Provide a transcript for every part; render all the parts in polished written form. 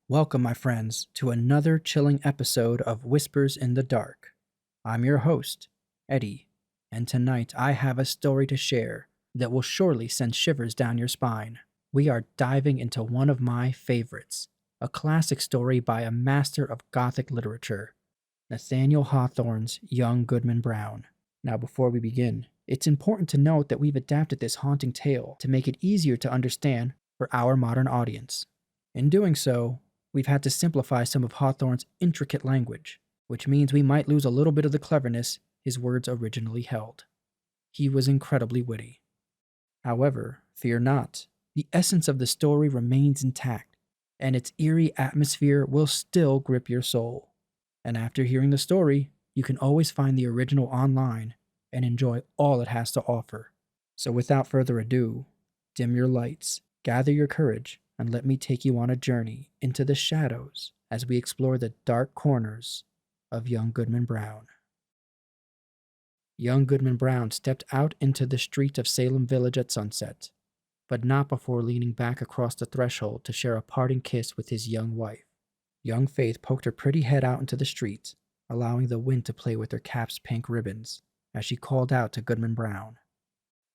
Welcome, my friends, to another chilling episode of Whispers in the Dark. I'm your host, Eddie, and tonight I have a story to share that will surely send shivers down your spine. We are diving into one of my favorites, a classic story by a master of Gothic literature, Nathaniel Hawthorne's young Goodman Brown. Now, before we begin, it's important to note that we've adapted this haunting tale to make it easier to understand for our modern audience. In doing so, we've had to simplify some of Hawthorne's intricate language, which means we might lose a little bit of the cleverness his words originally held. He was incredibly witty. However, fear not, the essence of the story remains intact, and its eerie atmosphere will still grip your soul. And after hearing the story, you can always find the original online and enjoy all it has to offer. So without further ado, dim your lights, gather your courage, and let me take you on a journey into the shadows as we explore the dark corners of young Goodman Brown. Young Goodman Brown stepped out into the street of Salem Village at sunset, but not before leaning back across the threshold to share a parting kiss with his young wife. Young Faith poked her pretty head out into the street, allowing the wind to play with her cap's pink ribbons as she called out to Goodman Brown.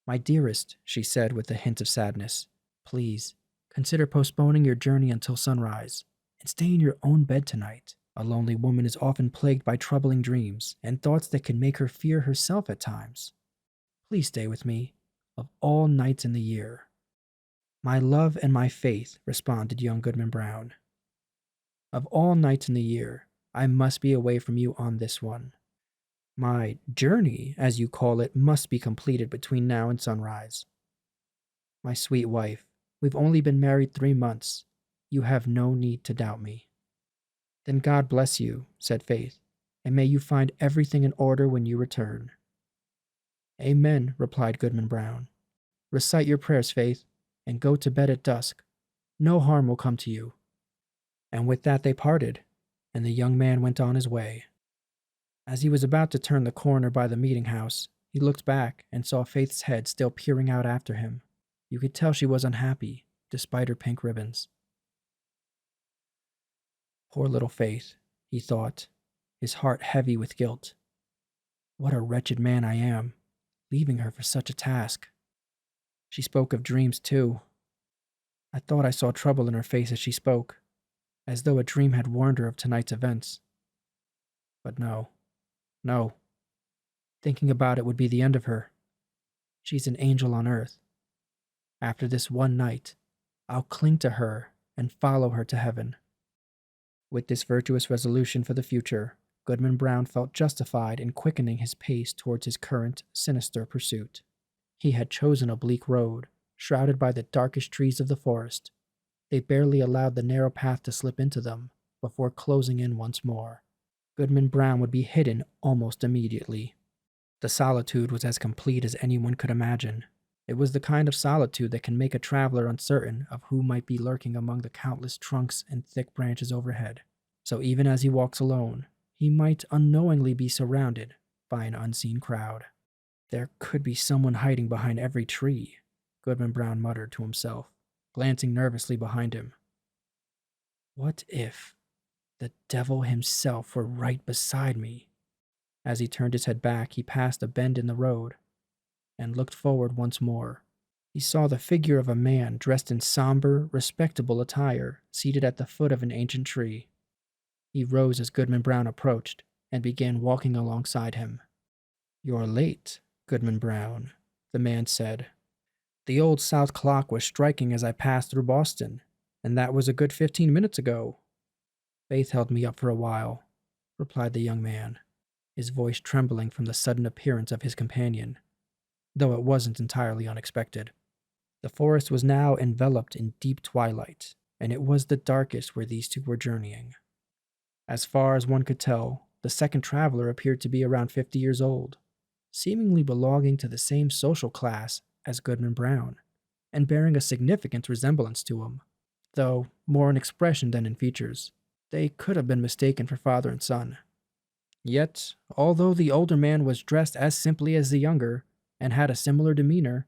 "My dearest," she said with a hint of sadness, "please, consider postponing your journey until sunrise, and stay in your own bed tonight. A lonely woman is often plagued by troubling dreams and thoughts that can make her fear herself at times. Please stay with me, of all nights in the year." "My love and my faith," responded young Goodman Brown. "Of all nights in the year, I must be away from you on this one. My journey, as you call it, must be completed between now and sunrise. My sweet wife, we've only been married 3 months. You have no need to doubt me." "Then God bless you," said Faith, "and may you find everything in order when you return." "Amen," replied Goodman Brown. "Recite your prayers, Faith, and go to bed at dusk. No harm will come to you." And with that they parted, and the young man went on his way. As he was about to turn the corner by the meeting house, he looked back and saw Faith's head still peering out after him. You could tell she was unhappy, despite her pink ribbons. Poor little Faith, he thought, his heart heavy with guilt. What a wretched man I am, leaving her for such a task. She spoke of dreams, too. I thought I saw trouble in her face as she spoke, as though a dream had warned her of tonight's events. But no. Thinking about it would be the end of her. She's an angel on earth. After this one night, I'll cling to her and follow her to heaven. With this virtuous resolution for the future, Goodman Brown felt justified in quickening his pace towards his current sinister pursuit. He had chosen a bleak road, shrouded by the darkest trees of the forest. They barely allowed the narrow path to slip into them before closing in once more. Goodman Brown would be hidden almost immediately. The solitude was as complete as anyone could imagine. It was the kind of solitude that can make a traveler uncertain of who might be lurking among the countless trunks and thick branches overhead. So even as he walks alone, he might unknowingly be surrounded by an unseen crowd. "There could be someone hiding behind every tree," Goodman Brown muttered to himself, glancing nervously behind him. "What if the devil himself were right beside me?" As he turned his head back, he passed a bend in the road and looked forward once more. He saw the figure of a man dressed in somber, respectable attire, seated at the foot of an ancient tree. He rose as Goodman Brown approached and began walking alongside him. "You're late, Goodman Brown," the man said. "The old South clock was striking as I passed through Boston, and that was a good 15 minutes ago." "Faith held me up for a while," replied the young man, his voice trembling from the sudden appearance of his companion, though it wasn't entirely unexpected. The forest was now enveloped in deep twilight, and it was the darkest where these two were journeying. As far as one could tell, the second traveler appeared to be around 50 years old, seemingly belonging to the same social class as Goodman Brown, and bearing a significant resemblance to him, though more in expression than in features. They could have been mistaken for father and son. Yet, although the older man was dressed as simply as the younger, and had a similar demeanor,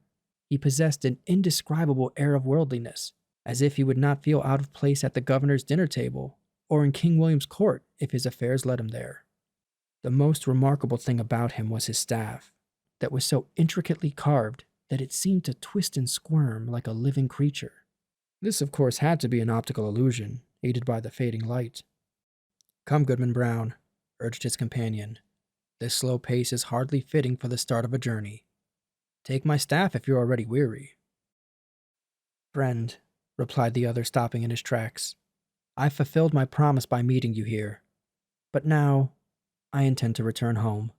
he possessed an indescribable air of worldliness as if he would not feel out of place at the governor's dinner table or in King William's court if his affairs led him there. The most remarkable thing about him was his staff, that was so intricately carved that it seemed to twist and squirm like a living creature. This, of course, had to be an optical illusion, aided by the fading light. "Come, Goodman Brown," urged his companion. "This slow pace is hardly fitting for the start of a journey. Take my staff if you're already weary." "Friend," replied the other, stopping in his tracks, "I've fulfilled my promise by meeting you here. But now, I intend to return home.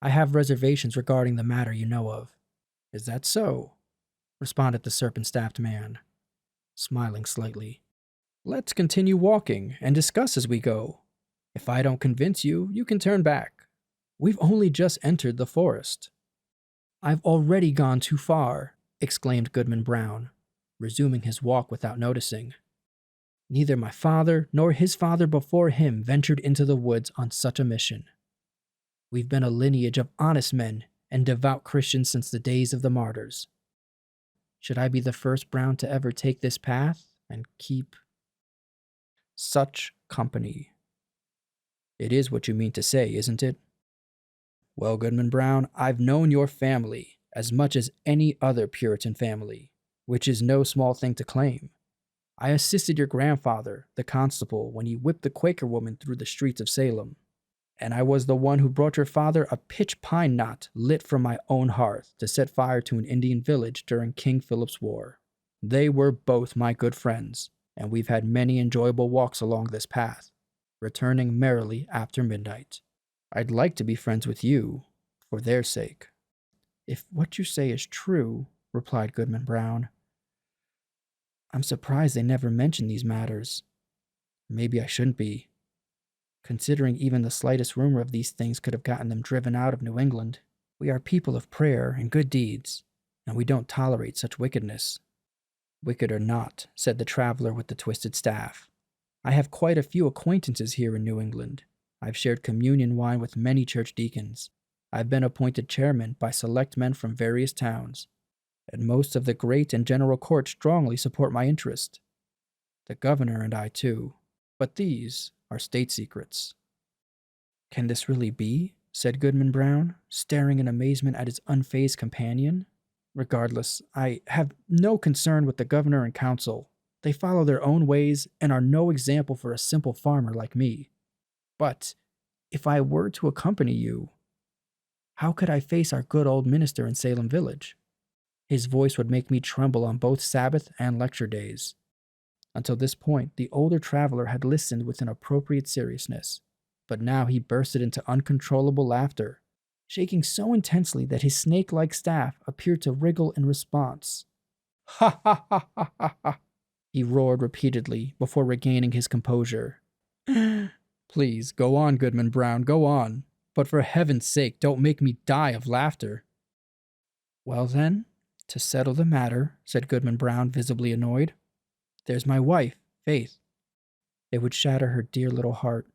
I have reservations regarding the matter you know of." "Is that so?" responded the serpent-staffed man, smiling slightly. "Let's continue walking and discuss as we go. If I don't convince you, you can turn back. We've only just entered the forest." "I've already gone too far," exclaimed Goodman Brown, resuming his walk without noticing. "Neither my father nor his father before him ventured into the woods on such a mission. We've been a lineage of honest men and devout Christians since the days of the martyrs. Should I be the first Brown to ever take this path and keep such company?" "It is what you mean to say, isn't it? Well, Goodman Brown, I've known your family as much as any other Puritan family, which is no small thing to claim. I assisted your grandfather, the constable, when he whipped the Quaker woman through the streets of Salem. And I was the one who brought your father a pitch pine knot lit from my own hearth to set fire to an Indian village during King Philip's War. They were both my good friends, and we've had many enjoyable walks along this path, returning merrily after midnight. I'd like to be friends with you, for their sake." "If what you say is true," replied Goodman Brown, "I'm surprised they never mentioned these matters. Maybe I shouldn't be, considering even the slightest rumor of these things could have gotten them driven out of New England. We are people of prayer and good deeds, and we don't tolerate such wickedness." "Wicked or not," said the traveler with the twisted staff, "I have quite a few acquaintances here in New England. I've shared communion wine with many church deacons. I've been appointed chairman by select men from various towns, and most of the great and general court strongly support my interest. The governor and I, too. But these are state secrets." "Can this really be?" said Goodman Brown, staring in amazement at his unfazed companion. "Regardless, I have no concern with the governor and council. They follow their own ways and are no example for a simple farmer like me. But if I were to accompany you, how could I face our good old minister in Salem Village? His voice would make me tremble on both Sabbath and lecture days." Until this point, the older traveler had listened with an appropriate seriousness, but now he bursted into uncontrollable laughter, shaking so intensely that his snake-like staff appeared to wriggle in response. "Ha ha ha ha ha ha!" he roared repeatedly before regaining his composure. "Please, go on, Goodman Brown, go on. But for heaven's sake, don't make me die of laughter." "Well then, to settle the matter," said Goodman Brown, visibly annoyed, "there's my wife, Faith. It would shatter her dear little heart,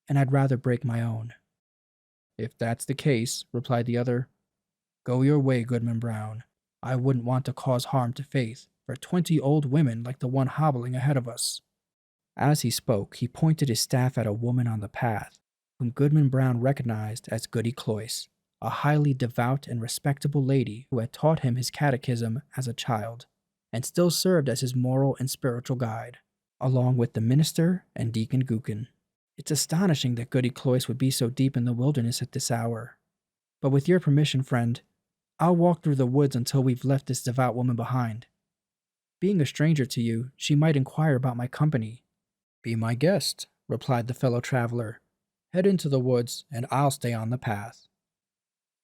and I'd rather break my own." "If that's the case," replied the other, "go your way, Goodman Brown. I wouldn't want to cause harm to Faith for 20 old women like the one hobbling ahead of us." As he spoke, he pointed his staff at a woman on the path, whom Goodman Brown recognized as Goody Cloyce, a highly devout and respectable lady who had taught him his catechism as a child, and still served as his moral and spiritual guide, along with the minister and Deacon Gookin. "It's astonishing that Goody Cloyce would be so deep in the wilderness at this hour. But with your permission, friend, I'll walk through the woods until we've left this devout woman behind. Being a stranger to you, she might inquire about my company." "Be my guest," replied the fellow traveler. "Head into the woods, and I'll stay on the path."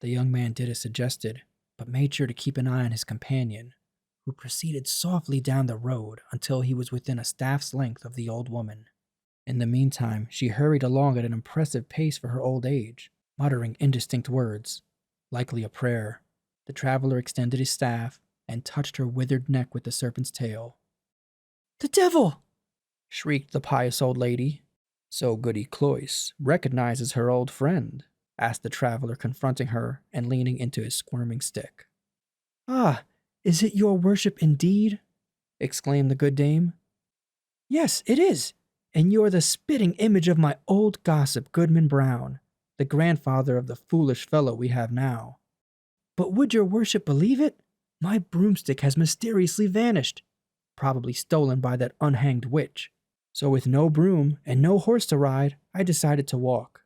The young man did as suggested, but made sure to keep an eye on his companion, who proceeded softly down the road until he was within a staff's length of the old woman. In the meantime, she hurried along at an impressive pace for her old age, muttering indistinct words, likely a prayer. The traveler extended his staff and touched her withered neck with the serpent's tail. "The devil!" shrieked the pious old lady. "So Goody Cloyce recognizes her old friend?" asked the traveler, confronting her and leaning into his squirming stick. "Ah, is it your worship indeed?" exclaimed the good dame. Yes, it is, and you're the spitting image of my old gossip, Goodman Brown, the grandfather of the foolish fellow we have now. But would your worship believe it? My broomstick has mysteriously vanished, probably stolen by that unhanged witch. So with no broom and no horse to ride, I decided to walk.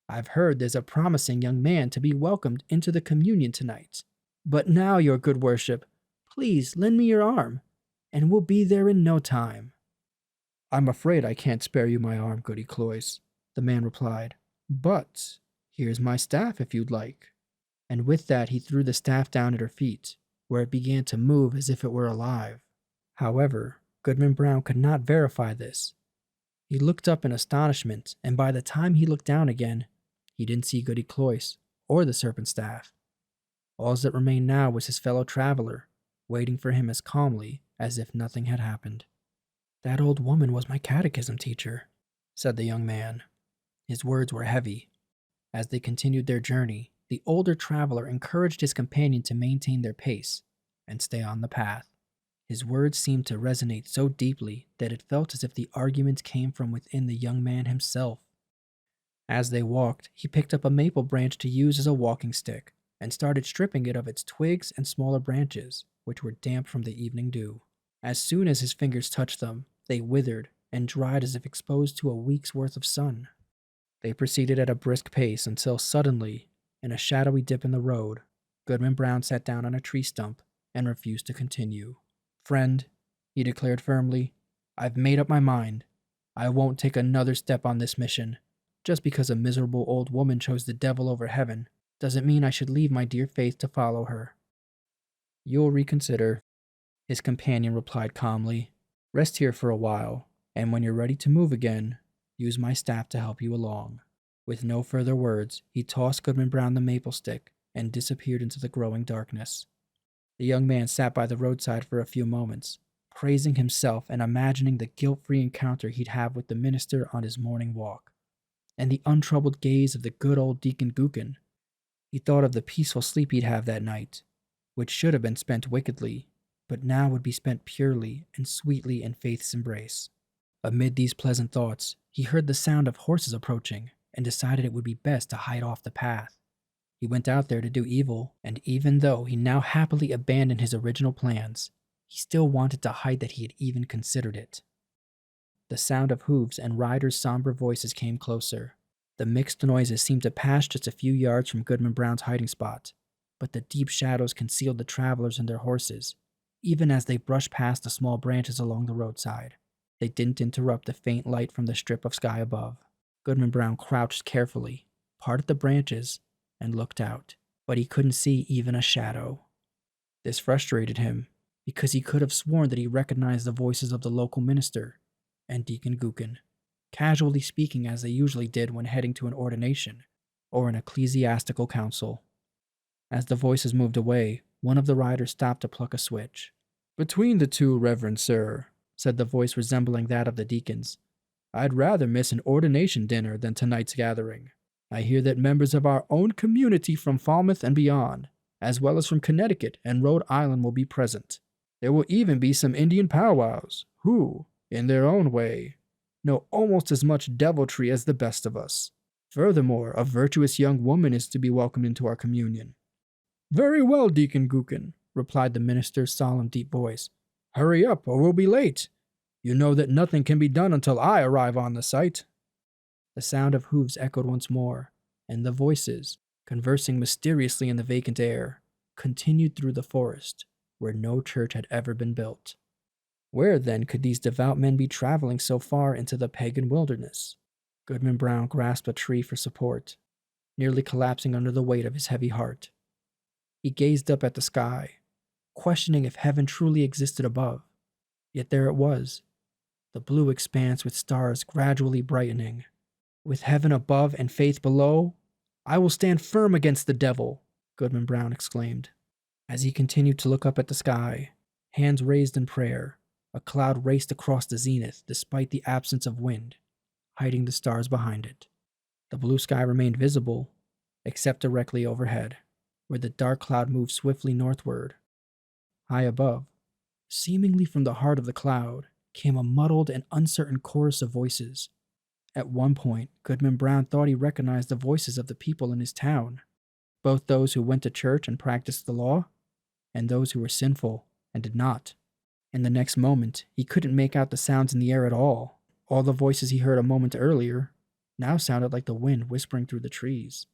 I've heard there's a promising young man to be welcomed into the communion tonight. But now, your good worship, please lend me your arm, and we'll be there in no time. I'm afraid I can't spare you my arm, Goody Cloyce, the man replied. But here's my staff if you'd like. And with that he threw the staff down at her feet, where it began to move as if it were alive. However, Goodman Brown could not verify this. He looked up in astonishment, and by the time he looked down again, he didn't see Goody Cloyce or the serpent staff. All that remained now was his fellow traveler, waiting for him as calmly as if nothing had happened. That old woman was my catechism teacher, said the young man. His words were heavy. As they continued their journey, the older traveler encouraged his companion to maintain their pace and stay on the path. His words seemed to resonate so deeply that it felt as if the arguments came from within the young man himself. As they walked, he picked up a maple branch to use as a walking stick and started stripping it of its twigs and smaller branches, which were damp from the evening dew. As soon as his fingers touched them, they withered and dried as if exposed to a week's worth of sun. They proceeded at a brisk pace until suddenly, in a shadowy dip in the road, Goodman Brown sat down on a tree stump and refused to continue. Friend, he declared firmly, I've made up my mind. I won't take another step on this mission. Just because a miserable old woman chose the devil over heaven doesn't mean I should leave my dear faith to follow her. You'll reconsider, his companion replied calmly. Rest here for a while, and when you're ready to move again, use my staff to help you along. With no further words, he tossed Goodman Brown the maple stick and disappeared into the growing darkness. The young man sat by the roadside for a few moments, praising himself and imagining the guilt-free encounter he'd have with the minister on his morning walk, and the untroubled gaze of the good old Deacon Gookin. He thought of the peaceful sleep he'd have that night, which should have been spent wickedly, but now would be spent purely and sweetly in faith's embrace. Amid these pleasant thoughts, he heard the sound of horses approaching and decided it would be best to hide off the path. He went out there to do evil, and even though he now happily abandoned his original plans, he still wanted to hide that he had even considered it. The sound of hooves and riders' somber voices came closer. The mixed noises seemed to pass just a few yards from Goodman Brown's hiding spot, but the deep shadows concealed the travelers and their horses, even as they brushed past the small branches along the roadside. They didn't interrupt the faint light from the strip of sky above. Goodman Brown crouched carefully, parted the branches, and looked out, but he couldn't see even a shadow. This frustrated him, because he could have sworn that he recognized the voices of the local minister and Deacon Gookin, casually speaking as they usually did when heading to an ordination or an ecclesiastical council. As the voices moved away, one of the riders stopped to pluck a switch. Between the two, Reverend Sir, said the voice resembling that of the deacon's, I'd rather miss an ordination dinner than tonight's gathering. I hear that members of our own community from Falmouth and beyond, as well as from Connecticut and Rhode Island, will be present. There will even be some Indian powwows, who, in their own way, know almost as much deviltry as the best of us. Furthermore, a virtuous young woman is to be welcomed into our communion. Very well, Deacon Gookin, replied the minister's solemn, deep voice. Hurry up, or we'll be late. You know that nothing can be done until I arrive on the site. The sound of hooves echoed once more, and the voices, conversing mysteriously in the vacant air, continued through the forest, where no church had ever been built. Where, then, could these devout men be traveling so far into the pagan wilderness? Goodman Brown grasped a tree for support, nearly collapsing under the weight of his heavy heart. He gazed up at the sky, questioning if heaven truly existed above. Yet there it was, the blue expanse with stars gradually brightening. With heaven above and faith below, I will stand firm against the devil, Goodman Brown exclaimed. As he continued to look up at the sky, hands raised in prayer, a cloud raced across the zenith despite the absence of wind, hiding the stars behind it. The blue sky remained visible, except directly overhead, where the dark cloud moved swiftly northward. High above, Seemingly from the heart of the cloud came a muddled and uncertain chorus of voices. At one point, Goodman Brown thought he recognized the voices of the people in his town, both those who went to church and practiced the law, and those who were sinful and did not. In the next moment, he couldn't make out the sounds in the air at all. All the voices he heard a moment earlier now sounded like the wind whispering through the trees.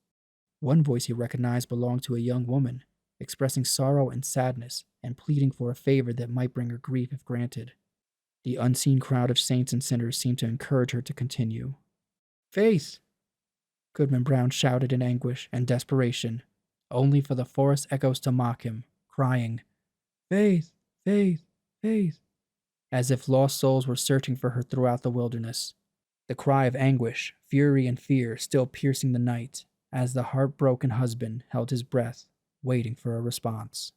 One voice he recognized belonged to a young woman, expressing sorrow and sadness and pleading for a favor that might bring her grief if granted. The unseen crowd of saints and sinners seemed to encourage her to continue. "Faith!" Goodman Brown shouted in anguish and desperation, only for the forest echoes to mock him, crying, "Faith! Faith! Faith!" as if lost souls were searching for her throughout the wilderness. The cry of anguish, fury, and fear still piercing the night as the heartbroken husband held his breath, waiting for a response.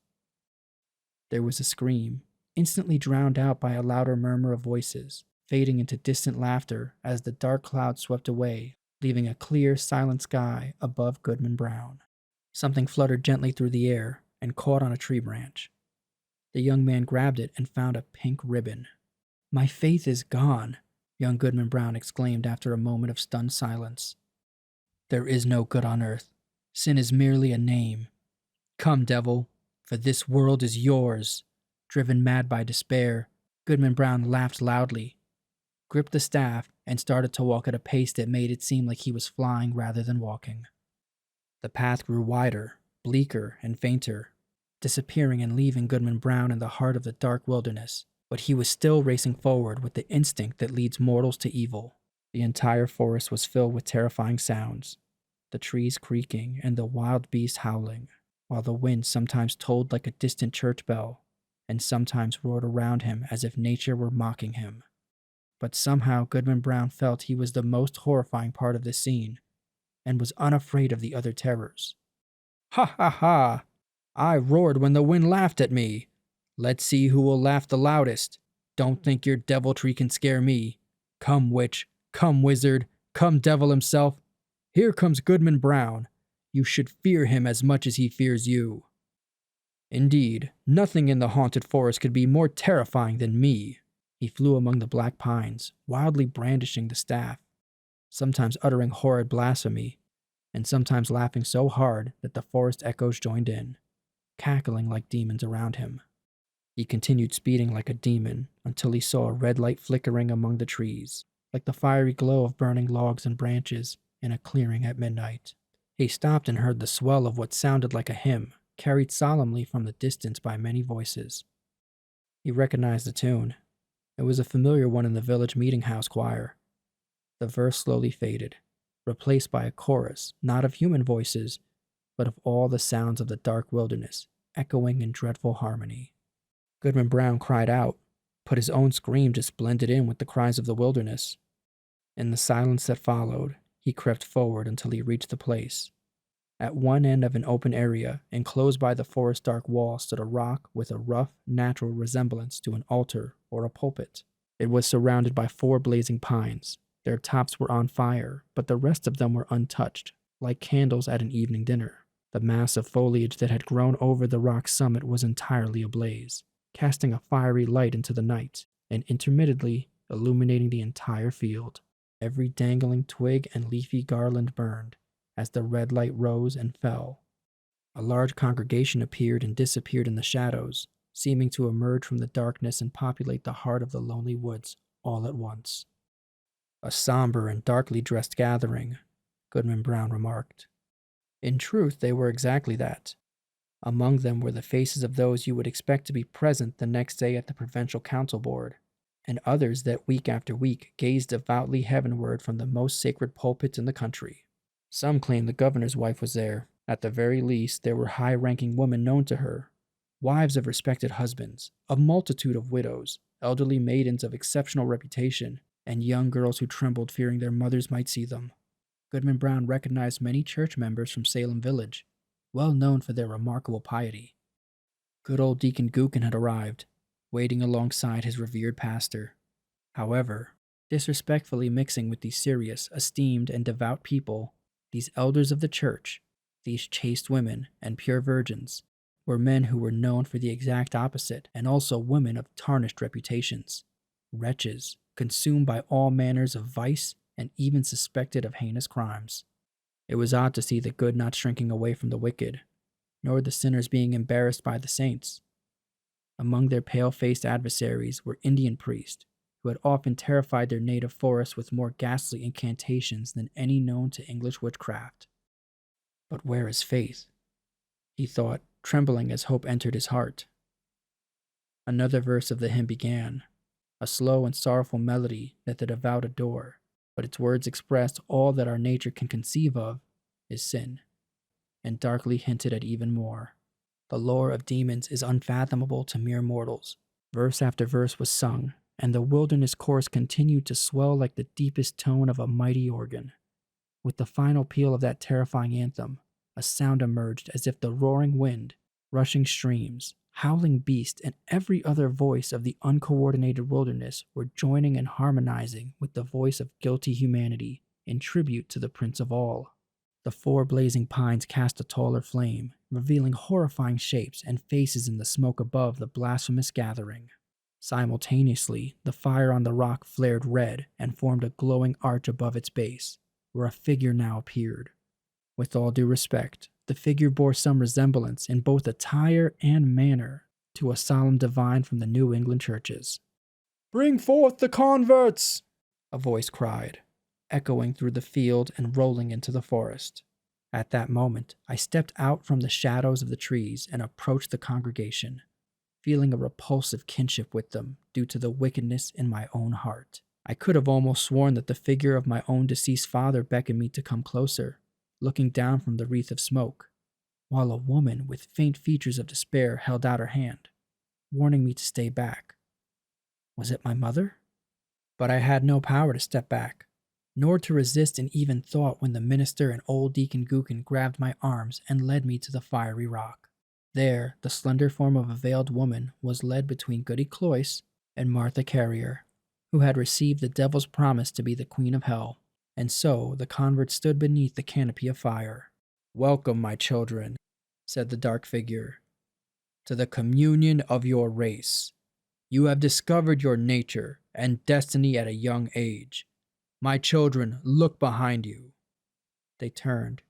There was a scream, instantly drowned out by a louder murmur of voices, fading into distant laughter as the dark cloud swept away, leaving a clear, silent sky above Goodman Brown. Something fluttered gently through the air and caught on a tree branch. The young man grabbed it and found a pink ribbon. "My faith is gone," young Goodman Brown exclaimed after a moment of stunned silence. "There is no good on earth. Sin is merely a name. Come, devil, for this world is yours." Driven mad by despair, Goodman Brown laughed loudly, gripped the staff, and started to walk at a pace that made it seem like he was flying rather than walking. The path grew wider, bleaker, and fainter, disappearing and leaving Goodman Brown in the heart of the dark wilderness, but he was still racing forward with the instinct that leads mortals to evil. The entire forest was filled with terrifying sounds, the trees creaking and the wild beasts howling, while the wind sometimes tolled like a distant church bell, and sometimes roared around him as if nature were mocking him. But somehow Goodman Brown felt he was the most horrifying part of the scene, and was unafraid of the other terrors. "Ha ha ha! I roared when the wind laughed at me. Let's see who will laugh the loudest. Don't think your deviltry can scare me. Come witch, come wizard, come devil himself. Here comes Goodman Brown. You should fear him as much as he fears you. Indeed, nothing in the haunted forest could be more terrifying than me." He flew among the black pines, wildly brandishing the staff, sometimes uttering horrid blasphemy, and sometimes laughing so hard that the forest echoes joined in, cackling like demons around him. He continued speeding like a demon until he saw a red light flickering among the trees, like the fiery glow of burning logs and branches in a clearing at midnight. He stopped and heard the swell of what sounded like a hymn, carried solemnly from the distance by many voices. He recognized the tune. It was a familiar one in the village meeting house choir. The verse slowly faded, replaced by a chorus not of human voices, but of all the sounds of the dark wilderness, echoing in dreadful harmony. Goodman Brown cried out, but his own scream just blended in with the cries of the wilderness. In the silence that followed, he crept forward until he reached the place. At one end of an open area, enclosed by the forest dark wall, stood a rock with a rough, natural resemblance to an altar or a pulpit. It was surrounded by 4 blazing pines. Their tops were on fire, but the rest of them were untouched, like candles at an evening dinner. The mass of foliage that had grown over the rock's summit was entirely ablaze, casting a fiery light into the night, and intermittently illuminating the entire field. Every dangling twig and leafy garland burned as the red light rose and fell. A large congregation appeared and disappeared in the shadows, seeming to emerge from the darkness and populate the heart of the lonely woods all at once. "A somber and darkly dressed gathering," Goodman Brown remarked. In truth, they were exactly that. Among them were the faces of those you would expect to be present the next day at the provincial council board, and others that week after week gazed devoutly heavenward from the most sacred pulpits in the country. Some claimed the governor's wife was there. At the very least, there were high-ranking women known to her, wives of respected husbands, a multitude of widows, elderly maidens of exceptional reputation, and young girls who trembled fearing their mothers might see them. Goodman Brown recognized many church members from Salem Village, well known for their remarkable piety. Good old Deacon Gookin had arrived, waiting alongside his revered pastor. However, disrespectfully mixing with these serious, esteemed, and devout people, these elders of the church, these chaste women and pure virgins, were men who were known for the exact opposite, and also women of tarnished reputations. Wretches, consumed by all manners of vice and even suspected of heinous crimes. It was odd to see the good not shrinking away from the wicked, nor the sinners being embarrassed by the saints. Among their pale-faced adversaries were Indian priests, who had often terrified their native forests with more ghastly incantations than any known to English witchcraft. But where is faith? He thought, trembling as hope entered his heart. Another verse of the hymn began, a slow and sorrowful melody that the devout adore, but its words expressed all that our nature can conceive of is sin, and darkly hinted at even more. The lore of demons is unfathomable to mere mortals. Verse after verse was sung, and the wilderness chorus continued to swell like the deepest tone of a mighty organ. With the final peal of that terrifying anthem, a sound emerged as if the roaring wind, rushing streams, howling beasts, and every other voice of the uncoordinated wilderness were joining and harmonizing with the voice of guilty humanity in tribute to the Prince of All. The 4 blazing pines cast a taller flame, revealing horrifying shapes and faces in the smoke above the blasphemous gathering. Simultaneously, the fire on the rock flared red and formed a glowing arch above its base, where a figure now appeared. With all due respect, the figure bore some resemblance in both attire and manner to a solemn divine from the New England churches. "Bring forth the converts!" a voice cried, echoing through the field and rolling into the forest. At that moment, I stepped out from the shadows of the trees and approached the congregation, feeling a repulsive kinship with them due to the wickedness in my own heart. I could have almost sworn that the figure of my own deceased father beckoned me to come closer, looking down from the wreath of smoke, while a woman with faint features of despair held out her hand, warning me to stay back. Was it my mother? But I had no power to step back, nor to resist an even thought when the minister and old Deacon Gookin grabbed my arms and led me to the fiery rock. There, the slender form of a veiled woman was led between Goody Cloyce and Martha Carrier, who had received the devil's promise to be the queen of hell, and so the converts stood beneath the canopy of fire. "Welcome, my children," said the dark figure, "to the communion of your race. You have discovered your nature and destiny at a young age. My children, look behind you." They turned,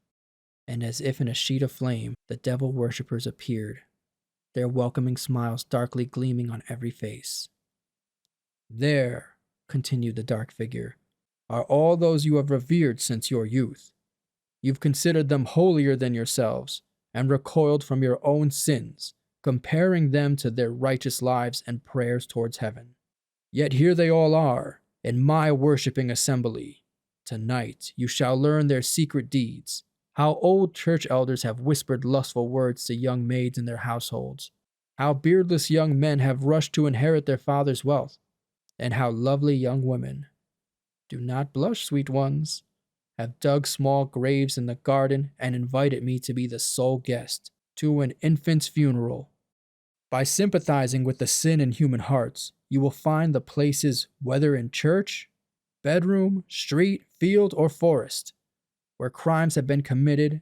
and as if in a sheet of flame, the devil worshippers appeared, their welcoming smiles darkly gleaming on every face. "There," continued the dark figure, "are all those you have revered since your youth. You've considered them holier than yourselves, and recoiled from your own sins, comparing them to their righteous lives and prayers towards heaven. Yet here they all are, in my worshipping assembly. Tonight you shall learn their secret deeds, how old church elders have whispered lustful words to young maids in their households, how beardless young men have rushed to inherit their father's wealth, and how lovely young women, do not blush, sweet ones, have dug small graves in the garden and invited me to be the sole guest to an infant's funeral. By sympathizing with the sin in human hearts, you will find the places, whether in church, bedroom, street, field, or forest, where crimes have been committed,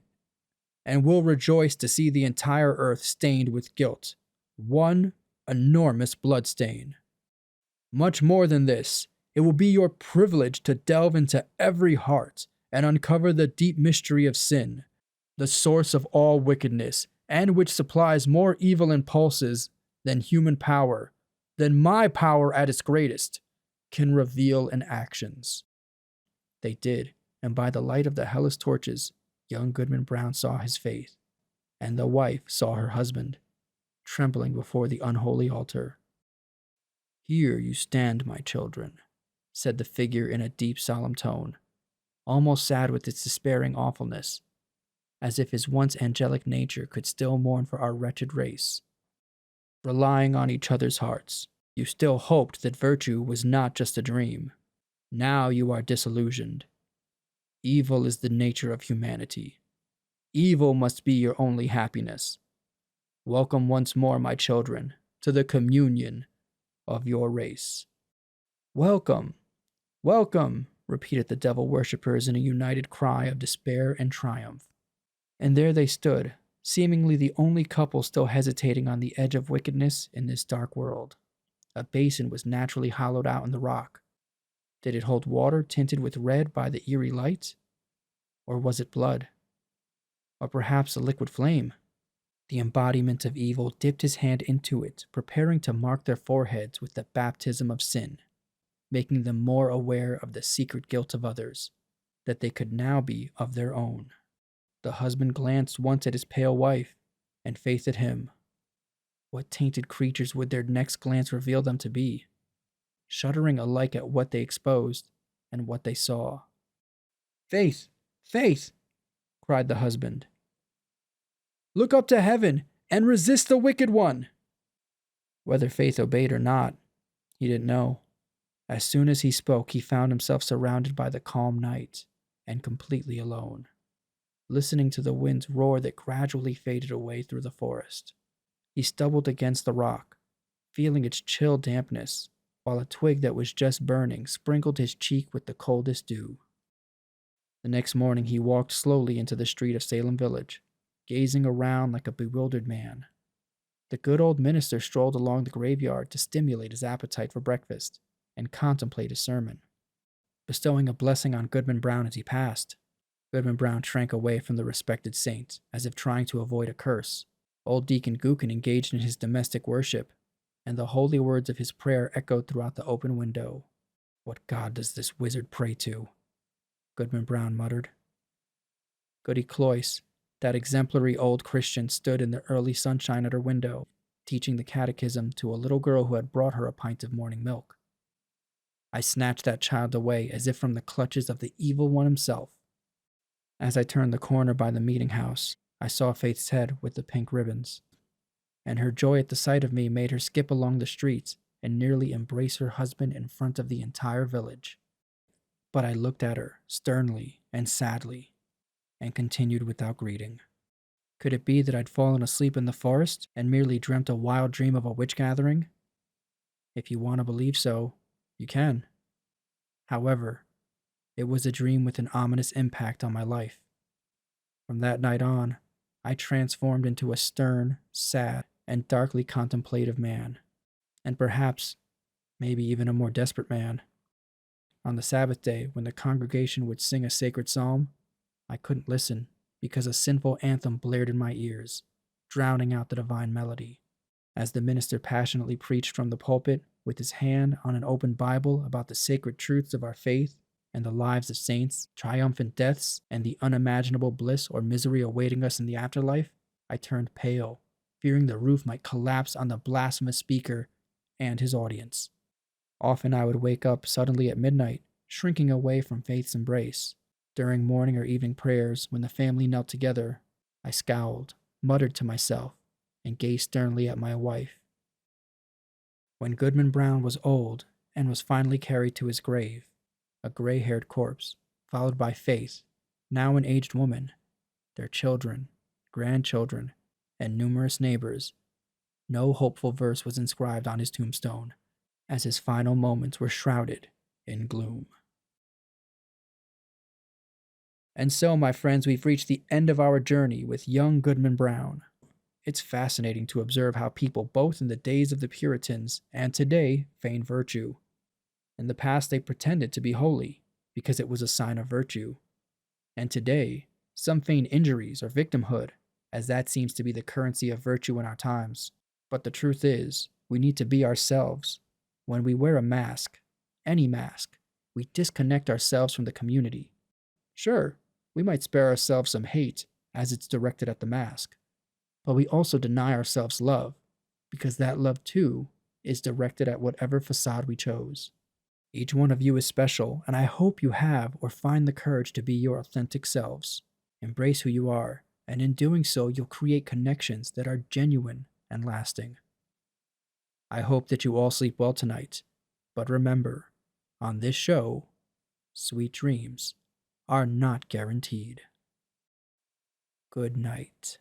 and will rejoice to see the entire earth stained with guilt, one enormous bloodstain. Much more than this, it will be your privilege to delve into every heart and uncover the deep mystery of sin, the source of all wickedness, and which supplies more evil impulses than human power, than my power at its greatest, can reveal in actions." They did, and by the light of the hellish torches, young Goodman Brown saw his faith, and the wife saw her husband, trembling before the unholy altar. "Here you stand, my children," said the figure in a deep, solemn tone, almost sad with its despairing awfulness, as if his once angelic nature could still mourn for our wretched race. "Relying on each other's hearts, you still hoped that virtue was not just a dream. Now you are disillusioned. Evil is the nature of humanity. Evil must be your only happiness. Welcome once more, my children, to the communion of your race." "Welcome, welcome," repeated the devil worshippers in a united cry of despair and triumph. And there they stood, seemingly the only couple still hesitating on the edge of wickedness in this dark world. A basin was naturally hollowed out in the rock. Did it hold water tinted with red by the eerie light? Or was it blood? Or perhaps a liquid flame? The embodiment of evil dipped his hand into it, preparing to mark their foreheads with the baptism of sin, making them more aware of the secret guilt of others, that they could now be of their own. The husband glanced once at his pale wife, and Faith at him. What tainted creatures would their next glance reveal them to be, shuddering alike at what they exposed and what they saw? "Faith! Faith!" cried the husband. "Look up to heaven and resist the wicked one!" Whether Faith obeyed or not, he didn't know. As soon as he spoke, he found himself surrounded by the calm night and completely alone, listening to the wind's roar that gradually faded away through the forest. He stumbled against the rock, feeling its chill dampness, while a twig that was just burning sprinkled his cheek with the coldest dew. The next morning he walked slowly into the street of Salem Village, gazing around like a bewildered man. The good old minister strolled along the graveyard to stimulate his appetite for breakfast and contemplate his sermon, bestowing a blessing on Goodman Brown as he passed. Goodman Brown shrank away from the respected saint, as if trying to avoid a curse. Old Deacon Gookin engaged in his domestic worship, and the holy words of his prayer echoed throughout the open window. "What God does this wizard pray to?" Goodman Brown muttered. Goody Cloyce, that exemplary old Christian, stood in the early sunshine at her window, teaching the catechism to a little girl who had brought her a pint of morning milk. I snatched that child away as if from the clutches of the evil one himself. As I turned the corner by the meeting house, I saw Faith's head with the pink ribbons, and her joy at the sight of me made her skip along the street and nearly embrace her husband in front of the entire village. But I looked at her sternly and sadly, and continued without greeting. Could it be that I'd fallen asleep in the forest and merely dreamt a wild dream of a witch gathering? If you want to believe so, you can. However, it was a dream with an ominous impact on my life. From that night on, I transformed into a stern, sad, and darkly contemplative man, and perhaps, maybe even a more desperate man. On the Sabbath day, when the congregation would sing a sacred psalm, I couldn't listen because a sinful anthem blared in my ears, drowning out the divine melody. As the minister passionately preached from the pulpit, with his hand on an open Bible about the sacred truths of our faith and the lives of saints, triumphant deaths, and the unimaginable bliss or misery awaiting us in the afterlife, I turned pale, fearing the roof might collapse on the blasphemous speaker and his audience. Often I would wake up suddenly at midnight, shrinking away from Faith's embrace. During morning or evening prayers, when the family knelt together, I scowled, muttered to myself, and gazed sternly at my wife. When Goodman Brown was old and was finally carried to his grave, a gray-haired corpse, followed by Faith, now an aged woman, their children, grandchildren, and numerous neighbors, no hopeful verse was inscribed on his tombstone, as his final moments were shrouded in gloom. And so, my friends, we've reached the end of our journey with young Goodman Brown. It's fascinating to observe how people, both in the days of the Puritans and today, feign virtue. In the past, they pretended to be holy because it was a sign of virtue. And today, some feign injuries or victimhood, as that seems to be the currency of virtue in our times. But the truth is, we need to be ourselves. When we wear a mask, any mask, we disconnect ourselves from the community. Sure, we might spare ourselves some hate, as it's directed at the mask. But we also deny ourselves love, because that love, too, is directed at whatever facade we chose. Each one of you is special, and I hope you have or find the courage to be your authentic selves. Embrace who you are, and in doing so, you'll create connections that are genuine and lasting. I hope that you all sleep well tonight, but remember, on this show, sweet dreams are not guaranteed. Good night.